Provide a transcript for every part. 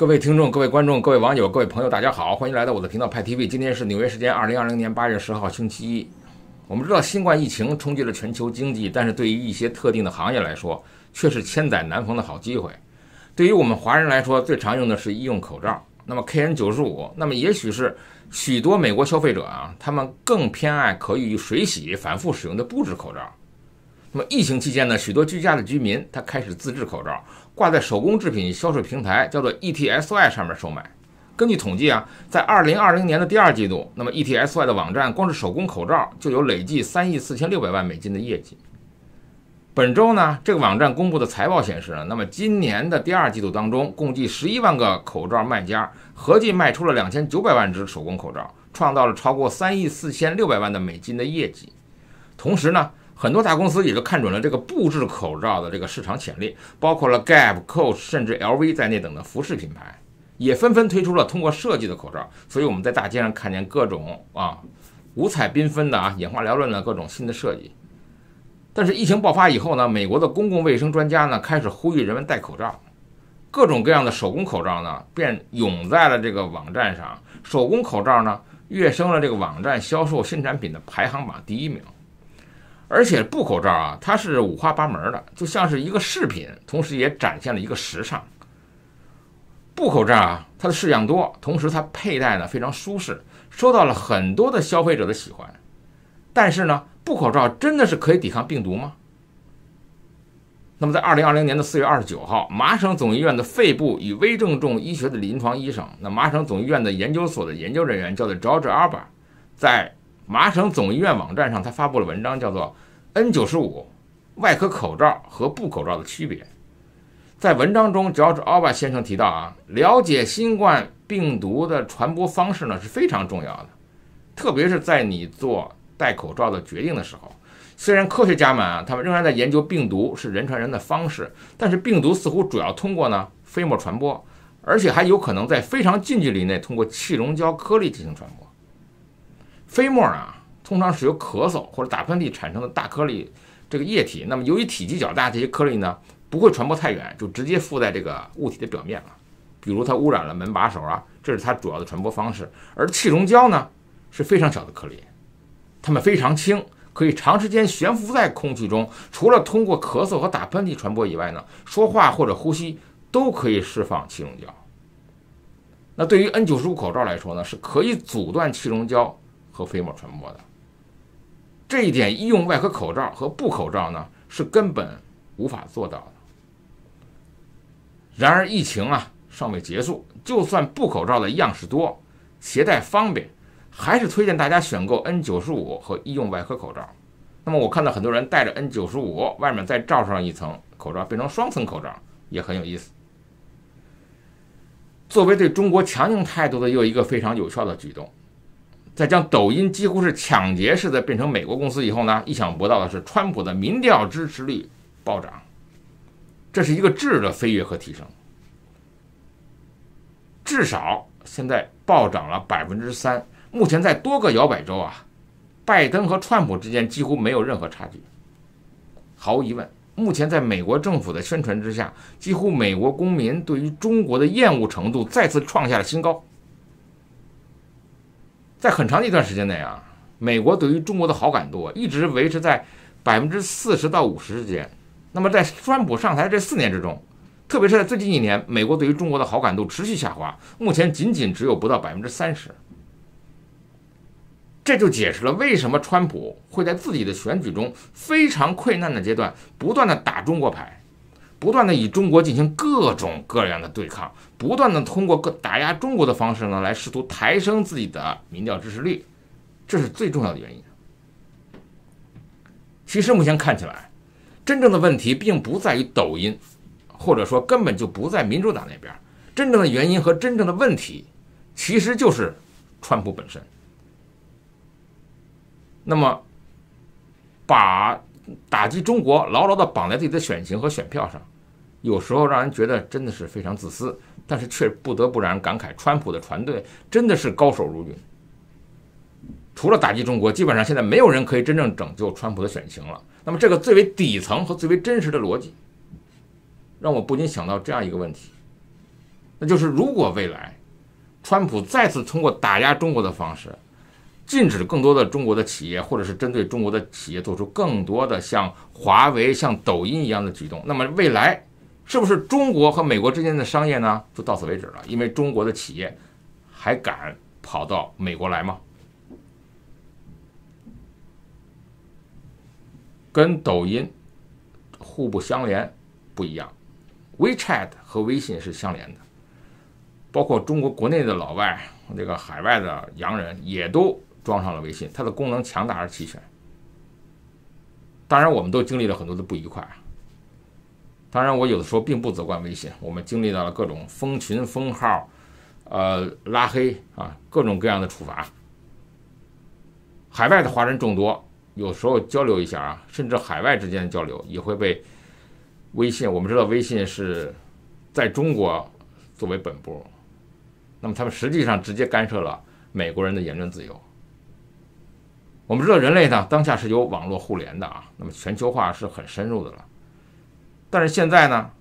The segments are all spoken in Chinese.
各位听众、各位观众、各位网友、各位朋友，大家好，欢迎来到我的频道派 TV。今天是纽约时间2020年8月10号星期一。我们知道新冠疫情冲击了全球经济，但是对于一些特定的行业来说，却是千载难逢的好机会。对于我们华人来说，最常用的是医用口罩。那么 KN95， 那么也许是许多美国消费者他们更偏爱可以水洗、反复使用的布制口罩。那么疫情期间呢，许多居家的居民他开始自制口罩，挂在手工制品销售平台叫做 ETSY 上面售卖。根据统计在2020年的第二季度，那么 ETSY 的网站光是手工口罩就有累计3亿4600万美金的业绩。本周呢，这个网站公布的财报显示那么今年的第二季度当中，共计11万个口罩卖家，合计卖出了2900万只手工口罩，创造了超过3亿4600万的美金的业绩。同时呢，很多大公司也就看准了这个布制口罩的这个市场潜力，包括了 Gap、Coach 甚至 LV 在内等的服饰品牌，也纷纷推出了通过设计的口罩。所以我们在大街上看见各种五彩缤纷的眼花缭乱的各种新的设计。但是疫情爆发以后呢，美国的公共卫生专家呢开始呼吁人们戴口罩，各种各样的手工口罩呢便涌在了这个网站上，手工口罩呢跃升了这个网站销售新产品的排行榜第1名。而且布口罩它是五花八门的，就像是一个饰品，同时也展现了一个时尚。布口罩它的式样多，同时它佩戴呢非常舒适，受到了很多的消费者的喜欢。但是呢，布口罩真的是可以抵抗病毒吗？那么在2020年的4月29号，麻省总医院的肺部与危重症医学的临床医生，那麻省总医院的研究所的研究人员叫做 George Alba， 在麻省总医院网站上他发布了文章，叫做 N95 外科口罩和布口罩的区别。在文章中 George Alba 先生提到了解新冠病毒的传播方式呢是非常重要的，特别是在你做戴口罩的决定的时候。虽然科学家们他们仍然在研究病毒是人传人的方式，但是病毒似乎主要通过飞沫传播，而且还有可能在非常近距离内通过气溶胶颗粒进行传播。飞沫通常是由咳嗽或者打喷嚏产生的大颗粒这个液体，那么由于体积较大，这些颗粒呢不会传播太远，就直接附在这个物体的表面了。比如它污染了门把手这是它主要的传播方式。而气溶胶呢是非常小的颗粒，它们非常轻，可以长时间悬浮在空气中，除了通过咳嗽和打喷嚏传播以外呢，说话或者呼吸都可以释放气溶胶。那对于 N95 口罩来说呢，是可以阻断气溶胶和飞沫传播的。这一点医用外科口罩和布口罩呢是根本无法做到的。然而疫情尚未结束，就算布口罩的样式多，携带方便，还是推荐大家选购 N95 和医用外科口罩。那么我看到很多人戴着 N95 外面再罩上一层口罩，变成双层口罩，也很有意思。作为对中国强硬态度的又一个非常有效的举动，在将抖音几乎是抢劫式的变成美国公司以后呢，意想不到的是川普的民调支持率暴涨，这是一个质的飞跃和提升，至少现在暴涨了3%。目前在多个摇摆州拜登和川普之间几乎没有任何差距。毫无疑问，目前在美国政府的宣传之下，几乎美国公民对于中国的厌恶程度再次创下了新高。在很长的一段时间内美国对于中国的好感度一直维持在40%到50%之间。那么在川普上台这4年之中，特别是在最近1年，美国对于中国的好感度持续下滑，目前仅只有不到30%。这就解释了为什么川普会在自己的选举中非常困难的阶段不断的打中国牌，不断的与中国进行各种各样的对抗，不断的通过打压中国的方式来试图抬升自己的民调支持率，这是最重要的原因。其实目前看起来，真正的问题并不在于抖音，或者说根本就不在民主党那边，真正的原因和真正的问题其实就是川普本身。那么把打击中国牢牢地绑在自己的选情和选票上，有时候让人觉得真的是非常自私，但是却不得不让人感慨，川普的团队真的是高手如云。除了打击中国，基本上现在没有人可以真正拯救川普的选情了。那么这个最为底层和最为真实的逻辑，让我不禁想到这样一个问题：那就是如果未来川普再次通过打压中国的方式，禁止更多的中国的企业，或者是针对中国的企业做出更多的像华为、像抖音一样的举动，那么未来是不是中国和美国之间的商业呢，就到此为止了？因为中国的企业还敢跑到美国来吗？跟抖音互不相连不一样 ，WeChat 和微信是相连的，包括中国国内的老外，这个海外的洋人也都装上了微信，它的功能强大而齐全。当然，我们都经历了很多的不愉快。当然，我有的时候并不责怪微信，我们经历到了各种封群、封号、拉黑啊，各种各样的处罚。海外的华人众多，有时候交流一下啊，甚至海外之间的交流也会被微信。我们知道微信是在中国作为本部，那么他们实际上直接干涉了美国人的言论自由。我们知道人类呢，当下是有网络互联的啊，那么全球化是很深入的了。但是现在呢，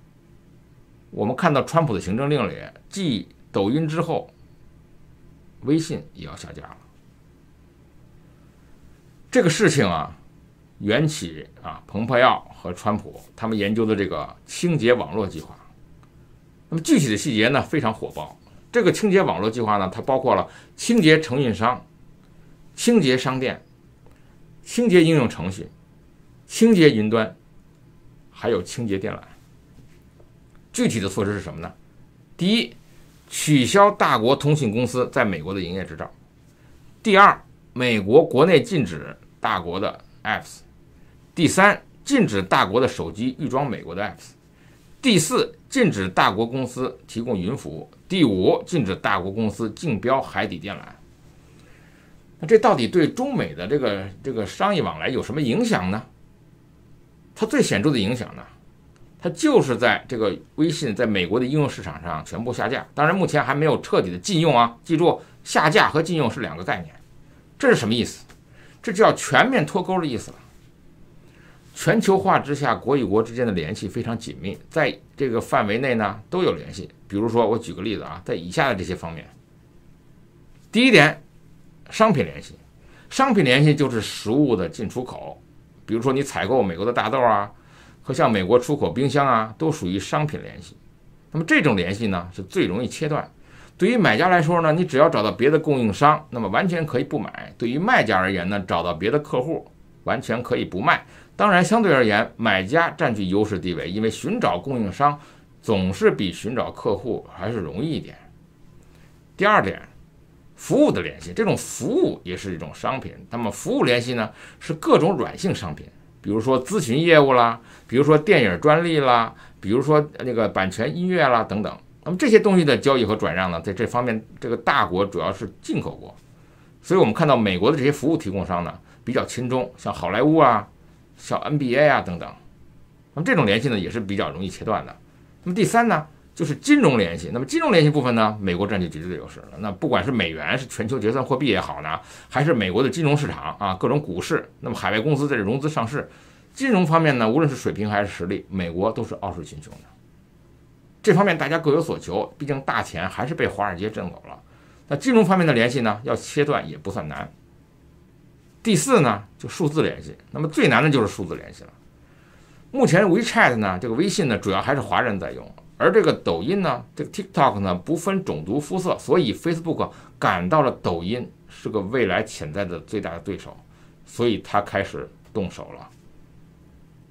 我们看到川普的行政令里，继抖音之后，微信也要下架了。这个事情啊，缘起啊，蓬佩奥和川普他们研究的这个清洁网络计划。那么具体的细节呢，非常火爆。这个清洁网络计划呢，它包括了清洁承运商、清洁商店、清洁应用程序、清洁云端，还有清洁电缆。具体的措施是什么呢？第一，取消大国通信公司在美国的营业执照；第二，美国国内禁止大国的 apps；第三，禁止大国的手机预装美国的 apps；第四，禁止大国公司提供云服务；第五，禁止大国公司竞标海底电缆。那这到底对中美的这个商业往来有什么影响呢？它最显著的影响呢，它就是在这个微信在美国的应用市场上全部下架。当然，目前还没有彻底的禁用啊，记住，下架和禁用是两个概念。这是什么意思？这就叫全面脱钩的意思了。全球化之下，国与国之间的联系非常紧密，在这个范围内呢都有联系。比如说，我举个例子啊，在以下的这些方面。第一点，商品联系。商品联系就是食物的进出口，比如说你采购美国的大豆啊，和向美国出口冰箱啊，都属于商品联系。那么这种联系呢，是最容易切断。对于买家来说呢，你只要找到别的供应商，那么完全可以不买；对于卖家而言呢，找到别的客户，完全可以不卖。当然，相对而言，买家占据优势地位，因为寻找供应商总是比寻找客户还是容易一点。第二点，服务的联系，这种服务也是一种商品。那么服务联系呢，是各种软性商品，比如说咨询业务啦，比如说电影专利啦，比如说那个版权音乐啦等等。那么这些东西的交易和转让呢，在这方面，这个大国主要是进口国，所以我们看到美国的这些服务提供商呢，比较亲中，像好莱坞啊，像 NBA 啊等等。那么这种联系呢，也是比较容易切断的。那么第三呢，就是金融联系。那么金融联系部分呢，美国占据绝对优势了。那不管是美元是全球结算货币也好呢，还是美国的金融市场啊，各种股市，那么海外公司在这融资上市，金融方面呢，无论是水平还是实力，美国都是傲视群雄的。这方面大家各有所求，毕竟大钱还是被华尔街挣走了。那金融方面的联系呢，要切断也不算难。第四呢，就数字联系。那么最难的就是数字联系了。目前 WeChat 呢，这个微信呢，主要还是华人在用，而这个抖音呢，这个 TikTok 呢，不分种族肤色，所以 Facebook 感到了抖音是个未来潜在的最大的对手，所以他开始动手了。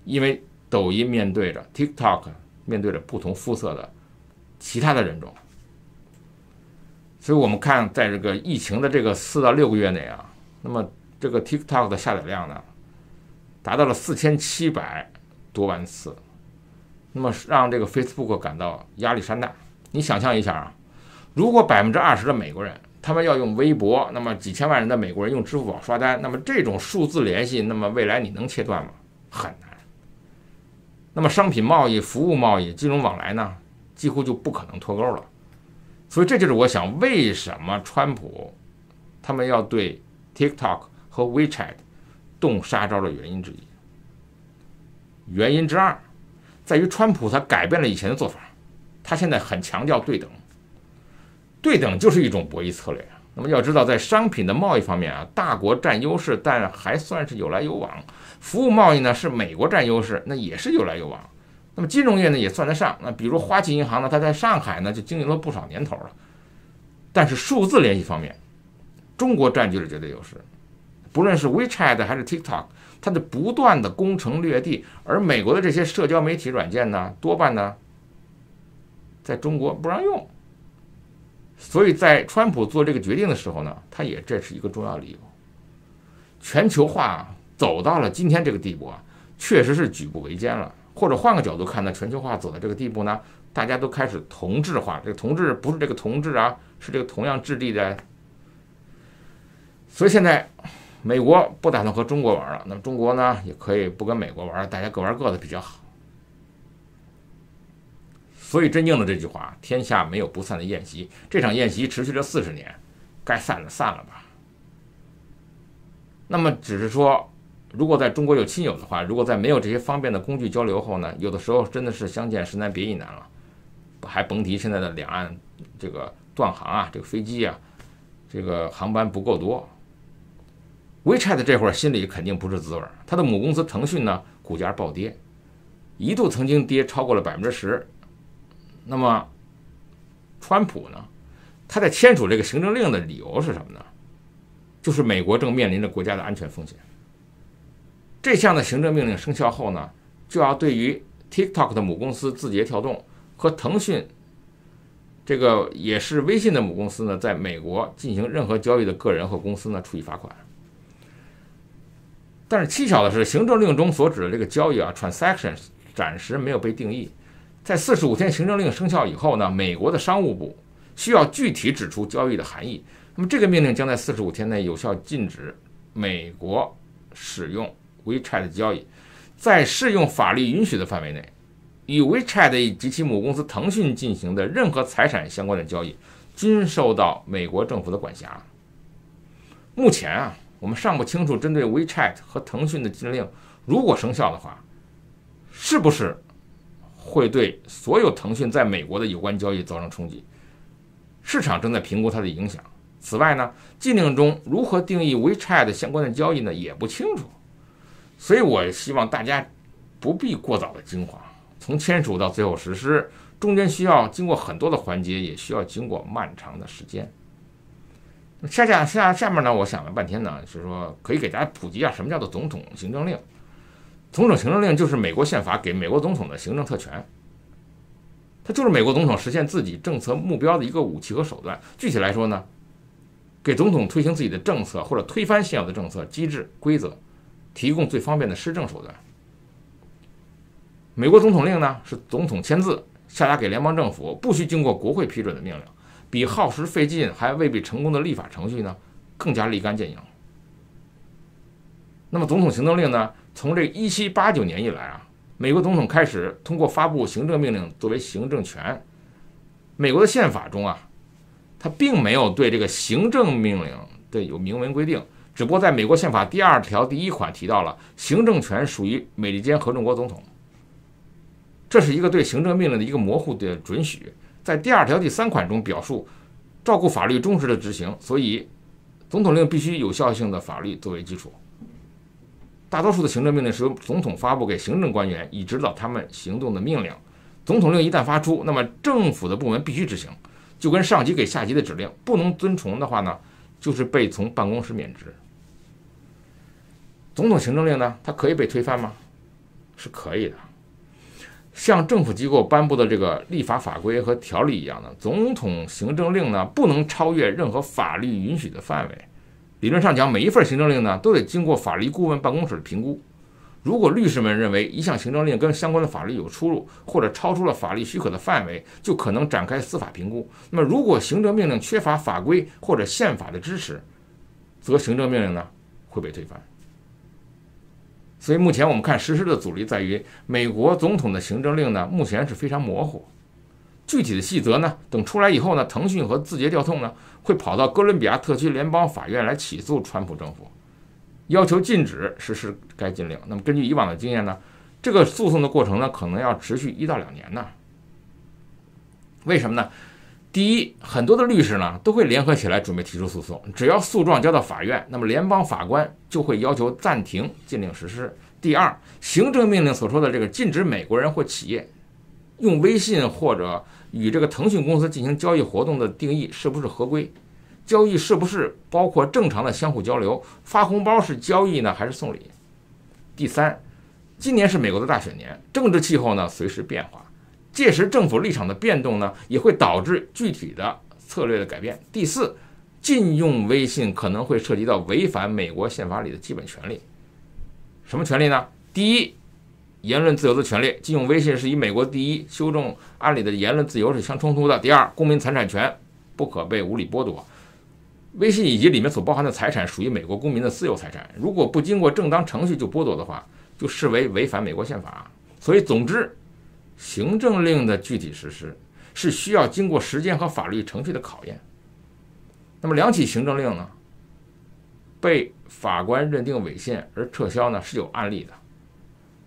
因为抖音面对着 TikTok 面对着不同肤色的其他的人种，所以我们看在这个疫情的这个4到6个月内啊，那么这个 TikTok 的下载量呢，达到了4700多万次，那么让这个 Facebook 感到压力山大。你想象一下啊，如果20%的美国人他们要用微博，那么几千万人的美国人用支付宝刷单，那么这种数字联系，那么未来你能切断吗？很难。那么商品贸易、服务贸易、金融往来呢，几乎就不可能脱钩了。所以这就是我想为什么川普他们要对 TikTok 和 WeChat 动杀招的原因之一。原因之二在于川普他改变了以前的做法，他现在很强调对等，对等就是一种博弈策略。那么要知道，在商品的贸易方面啊，大国占优势，但还算是有来有往；服务贸易呢，是美国占优势，那也是有来有往。那么金融业呢，也算得上。那比如花旗银行呢，它在上海呢就经营了不少年头了。但是数字联系方面，中国占据了绝对优势。不论是 WeChat 还是 TikTok， 它的不断的攻城略地，而美国的这些社交媒体软件呢，多半呢在中国不让用。所以在川普做这个决定的时候呢，这是一个重要理由。全球化走到了今天这个地步啊，确实是举步维艰了。或者换个角度看呢，全球化走到这个地步呢，大家都开始同质化。这个同质不是这个同质啊，是这个同样质地的。所以现在美国不打算和中国玩了，那么中国呢也可以不跟美国玩，大家各玩各的比较好。所以真应了这句话，天下没有不散的宴席。这场宴席持续了40年，该散了散了吧。那么只是说，如果在中国有亲友的话，如果在没有这些方便的工具交流后呢，有的时候真的是相见时难别亦难了。还甭提现在的两岸这个断航啊，这个飞机啊，这个航班不够多。WeChat 这会儿心里肯定不是滋味，它的母公司腾讯呢，股价暴跌，一度曾经跌超过了10%。那么，川普呢，他在签署这个行政令的理由是什么呢？就是美国正面临着国家的安全风险。这项的行政命令生效后呢，就要对于 TikTok 的母公司字节跳动和腾讯这个也是微信的母公司呢，在美国进行任何交易的个人和公司呢，处以罚款。但是蹊跷的是，行政令中所指的这个交易啊 ，transactions 暂时没有被定义。在45天行政令生效以后呢，美国的商务部需要具体指出交易的含义。那么这个命令将在45天内有效禁止美国使用 WeChat 交易，在适用法律允许的范围内，与 WeChat 及其母公司腾讯进行的任何财产相关的交易，均受到美国政府的管辖。目前啊，我们尚不清楚针对 WeChat 和腾讯的禁令，如果生效的话，是不是会对所有腾讯在美国的有关交易造成冲击？市场正在评估它的影响。此外呢，禁令中如何定义 WeChat 相关的交易呢，也不清楚。所以我希望大家不必过早的惊慌，从签署到最后实施，中间需要经过很多的环节，也需要经过漫长的时间。下面呢，我想了半天呢，是说可以给大家普及一下什么叫做总统行政令。总统行政令就是美国宪法给美国总统的行政特权，它就是美国总统实现自己政策目标的一个武器和手段。具体来说呢，给总统推行自己的政策或者推翻现有的政策机制规则，提供最方便的施政手段。美国总统令呢，是总统签字下达给联邦政府，不需经过国会批准的命令，比耗时费劲还未必成功的立法程序呢，更加立竿见影。那么总统行政令呢，从这1789年以来啊，美国总统开始通过发布行政命令作为行政权。美国的宪法中啊，它并没有对这个行政命令有明文规定，只不过在美国宪法第2条第1款提到了行政权属于美利坚合众国总统，这是一个对行政命令的一个模糊的准许。在第2条第3款中表述照顾法律忠实的执行，所以总统令必须有效性的法律作为基础。大多数的行政命令是由总统发布给行政官员，以指导他们行动的命令。总统令一旦发出，那么政府的部门必须执行，就跟上级给下级的指令，不能遵从的话呢，就是被从办公室免职。总统行政令呢，它可以被推翻吗？是可以的。像政府机构颁布的这个立法法规和条例一样的，总统行政令呢，不能超越任何法律允许的范围。理论上讲，每一份行政令呢，都得经过法律顾问办公室的评估。如果律师们认为一项行政令跟相关的法律有出入，或者超出了法律许可的范围，就可能展开司法评估。那么，如果行政命令缺乏法规或者宪法的支持，则行政命令呢会被推翻。所以目前我们看实施的阻力在于，美国总统的行政令呢，目前是非常模糊。具体的细则呢，等出来以后呢，腾讯和字节跳动呢，会跑到哥伦比亚特区联邦法院来起诉川普政府，要求禁止实施该禁令。那么根据以往的经验呢，这个诉讼的过程呢，可能要持续1到2年呢。为什么呢？第一，很多的律师呢都会联合起来准备提出诉讼，只要诉状交到法院，那么联邦法官就会要求暂停禁令实施。第二，行政命令所说的这个禁止美国人或企业用微信或者与这个腾讯公司进行交易活动的定义是不是合规？交易是不是包括正常的相互交流？发红包是交易呢，还是送礼？第三，今年是美国的大选年，政治气候呢随时变化，届时政府立场的变动呢也会导致具体的策略的改变。第四，禁用微信可能会涉及到违反美国宪法里的基本权利。什么权利呢？第一，言论自由的权利，禁用微信是与美国第一修正案里的言论自由是相冲突的。第二，公民财产权不可被无理剥夺。微信以及里面所包含的财产属于美国公民的私有财产，如果不经过正当程序就剥夺的话，就视为违反美国宪法。所以总之，行政令的具体实施是需要经过时间和法律程序的考验。那么两起行政令呢，被法官认定违宪而撤销呢，是有案例的。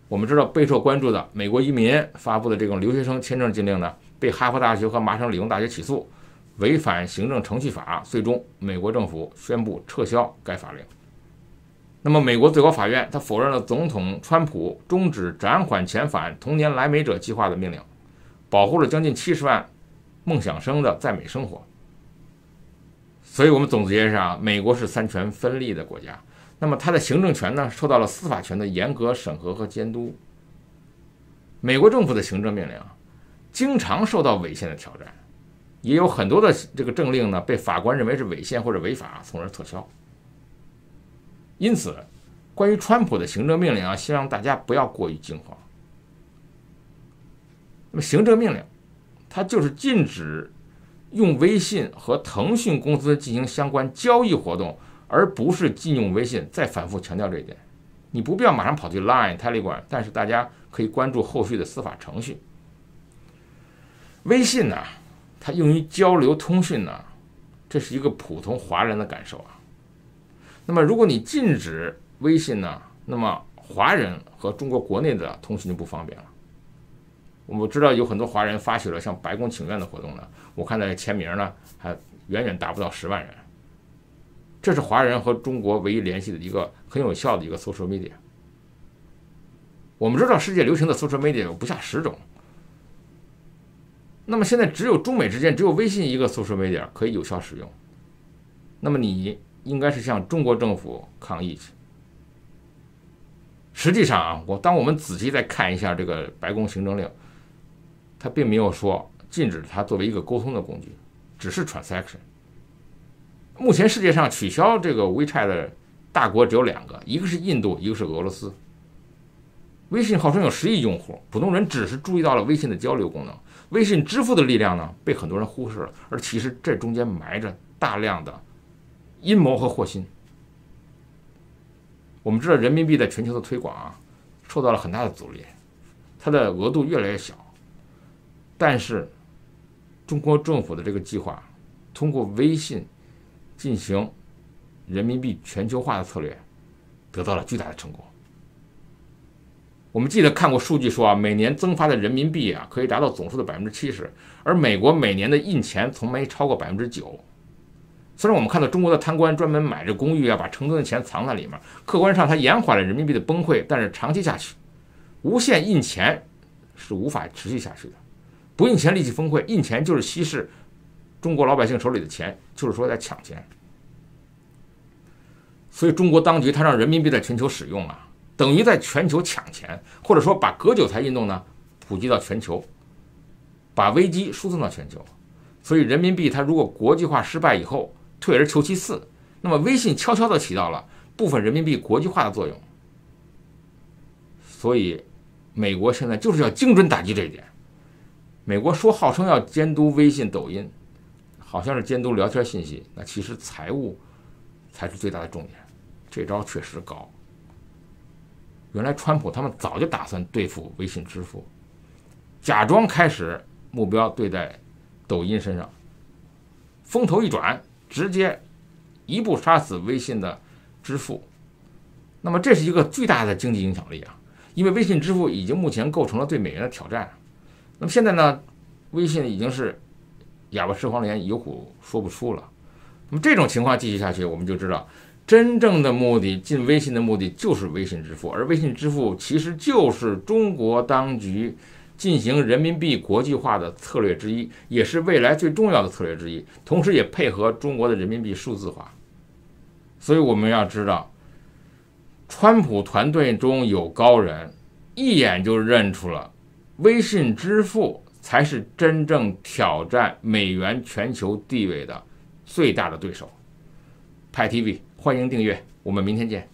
我们知道备受关注的美国移民发布的这种留学生签证禁令呢，被哈佛大学和麻省理工大学起诉，违反行政程序法，最终美国政府宣布撤销该法令。那么美国最高法院他否认了总统川普终止暂缓遣返童年来美者计划的命令，保护了将近70万梦想生的在美生活。所以我们总结上，美国是三权分立的国家，那么它的行政权呢受到了司法权的严格审核和监督。美国政府的行政命令经常受到违宪的挑战，也有很多的这个政令呢被法官认为是违宪或者违法，从而撤销。因此，关于川普的行政命令希望大家不要过于惊慌。那么行政命令，它就是禁止用微信和腾讯公司进行相关交易活动，而不是禁用微信。再反复强调这一点，你不必要马上跑去 Line、Telegram， 但是大家可以关注后续的司法程序。微信呢，它用于交流通讯呢，这是一个普通华人的感受啊。那么如果你禁止微信呢，那么华人和中国国内的通讯就不方便了。我们知道有很多华人发起了像白宫请愿的活动呢，我看到签名呢还远远达不到10万人。这是华人和中国唯一联系的一个很有效的一个 social media。我们知道世界流行的 social media 有不下10种，那么现在只有中美之间只有微信一个 social media 可以有效使用，那么你应该是向中国政府抗议去。实际上当我们仔细再看一下这个白宫行政令，它并没有说禁止它作为一个沟通的工具，只是 transaction。目前世界上取消这个 WeChat 的大国只有2个，一个是印度，一个是俄罗斯。微信号称有10亿用户，普通人只是注意到了微信的交流功能，微信支付的力量呢被很多人忽视了，而其实这中间埋着大量的阴谋和祸心。我们知道人民币在全球的推广受到了很大的阻力，它的额度越来越小，但是中国政府的这个计划通过微信进行人民币全球化的策略得到了巨大的成果。我们记得看过数据说每年增发的人民币可以达到总数的70%，而美国每年的印钱从没超过9%。虽然我们看到中国的贪官专门买这公寓把成吨的钱藏在里面，客观上它延缓了人民币的崩溃，但是长期下去，无限印钱是无法持续下去的。不印钱立即崩溃，印钱就是稀释中国老百姓手里的钱，就是说在抢钱。所以中国当局它让人民币在全球使用等于在全球抢钱，或者说把割韭菜运动呢普及到全球，把危机输送到全球。所以人民币它如果国际化失败以后退而求其次，那么微信悄悄地起到了部分人民币国际化的作用。所以美国现在就是要精准打击这一点。美国说号称要监督微信、抖音，好像是监督聊天信息，那其实财务才是最大的重点。这招确实高。原来川普他们早就打算对付微信支付，假装开始目标对待抖音身上，风头一转，直接一步杀死微信的支付。那么这是一个巨大的经济影响力因为微信支付已经目前构成了对美元的挑战。那么现在呢，微信已经是哑巴吃黄连，有苦说不出了。那么这种情况继续下去，我们就知道，真正的目的，进微信的目的就是微信支付，而微信支付其实就是中国当局进行人民币国际化的策略之一，也是未来最重要的策略之一，同时也配合中国的人民币数字化。所以我们要知道，川普团队中有高人，一眼就认出了微信支付才是真正挑战美元全球地位的最大的对手。派 TV， 欢迎订阅，我们明天见。